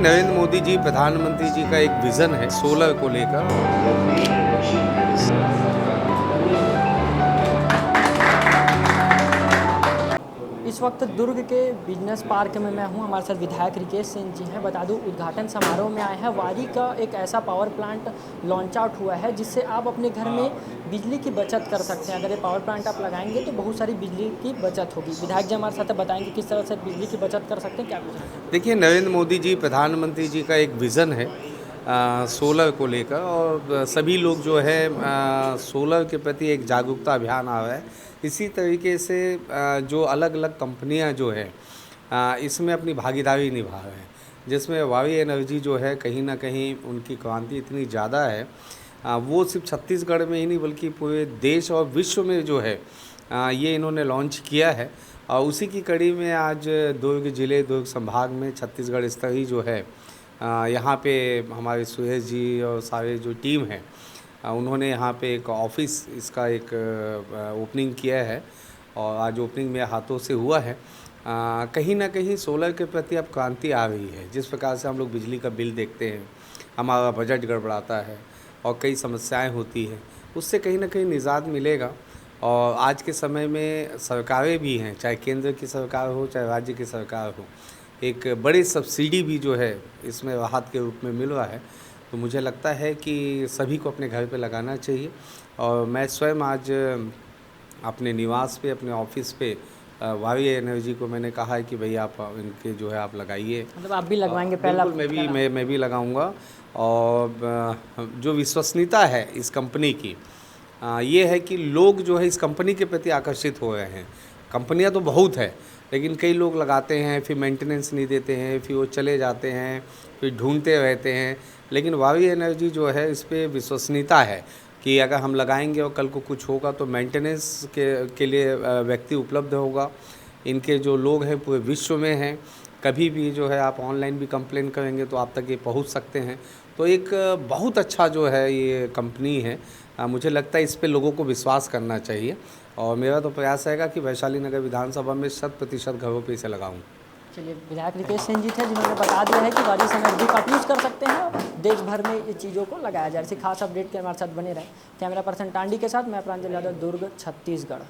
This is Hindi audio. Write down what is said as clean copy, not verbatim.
नरेंद्र मोदी जी प्रधानमंत्री जी का एक विज़न है सोलर को लेकर। इस वक्त दुर्ग के बिजनेस पार्क में मैं हूं। हमारे साथ विधायक रिकेश सिंह जी हैं। बता दूं, उद्घाटन समारोह में आए हैं। वारी का एक ऐसा पावर प्लांट लॉन्च आउट हुआ है जिससे आप अपने घर में बिजली की बचत कर सकते हैं। अगर ये पावर प्लांट आप लगाएंगे तो बहुत सारी बिजली की बचत होगी। विधायक जी हमारे साथ बताएंगे किस तरह से बिजली की बचत कर सकते हैं, क्या कुछ है। देखिए, नरेंद्र मोदी जी प्रधानमंत्री जी का एक विज़न है सोलर को लेकर, और सभी लोग जो है सोलर के प्रति एक जागरूकता अभियान आ रहा है। इसी तरीके से जो अलग अलग कंपनियां जो है इसमें अपनी भागीदारी निभा रहे हैं, जिसमें वावी एनर्जी जो है कहीं ना कहीं उनकी क्रांति इतनी ज़्यादा है। वो सिर्फ छत्तीसगढ़ में ही नहीं बल्कि पूरे देश और विश्व में जो है ये इन्होंने लॉन्च किया है। और उसी की कड़ी में आज दुर्ग ज़िले दुर्ग संभाग में छत्तीसगढ़ स्तरीय जो है यहाँ पे हमारे सुरेश जी और सारे जो टीम है उन्होंने यहाँ पे एक ऑफिस इसका एक ओपनिंग किया है, और आज ओपनिंग मेरे हाथों से हुआ है। कहीं ना कहीं सोलर के प्रति अब क्रांति आ रही है। जिस प्रकार से हम लोग बिजली का बिल देखते हैं, हमारा बजट गड़बड़ाता है और कई समस्याएं होती हैं, उससे कहीं ना कहीं निजात मिलेगा। और आज के समय में सरकारें भी हैं, चाहे केंद्र की सरकार हो चाहे राज्य की सरकार हो, एक बड़ी सब्सिडी भी जो है इसमें राहत के रूप में मिल रहा है। तो मुझे लगता है कि सभी को अपने घर पे लगाना चाहिए। और मैं स्वयं आज अपने निवास पे, अपने ऑफिस पे वावी एनर्जी को मैंने कहा है कि भाई आप इनके जो है आप लगाइए। मतलब आप भी लगवाएंगे पहला? बिल्कुल, मैं भी लगाऊंगा। और जो विश्वसनीयता है इस कंपनी की, ये है कि लोग जो है इस कंपनी के प्रति आकर्षित हो रहे हैं। कंपनियां तो बहुत है, लेकिन कई लोग लगाते हैं, फिर मेंटेनेंस नहीं देते हैं, फिर वो चले जाते हैं, फिर ढूंढते रहते हैं। लेकिन वावी एनर्जी जो है इस पर विश्वसनीयता है कि अगर हम लगाएंगे और कल को कुछ होगा तो मेंटेनेंस के लिए व्यक्ति उपलब्ध होगा। इनके जो लोग हैं पूरे विश्व में हैं, कभी भी जो है आप ऑनलाइन भी कंप्लेन करेंगे तो आप तक ये पहुंच सकते हैं। तो एक बहुत अच्छा जो है ये कंपनी है। मुझे लगता है इस पे लोगों को विश्वास करना चाहिए, और मेरा तो प्रयास रहेगा कि वैशाली नगर विधानसभा में 100% घरों पे इसे लगाऊं। चलिए, विधायक रिकेश सिंह जी थे जिन्होंने बता दिया है कि वारी से नज़दीक आप यूज़ कर सकते हैं। देश भर में ये चीज़ों को लगाया जाए। ऐसी खास अपडेट के हमारे साथ बने रहे। कैमरा पर्सन टांडी के साथ मैं प्रांजल यादव, दुर्ग, छत्तीसगढ़।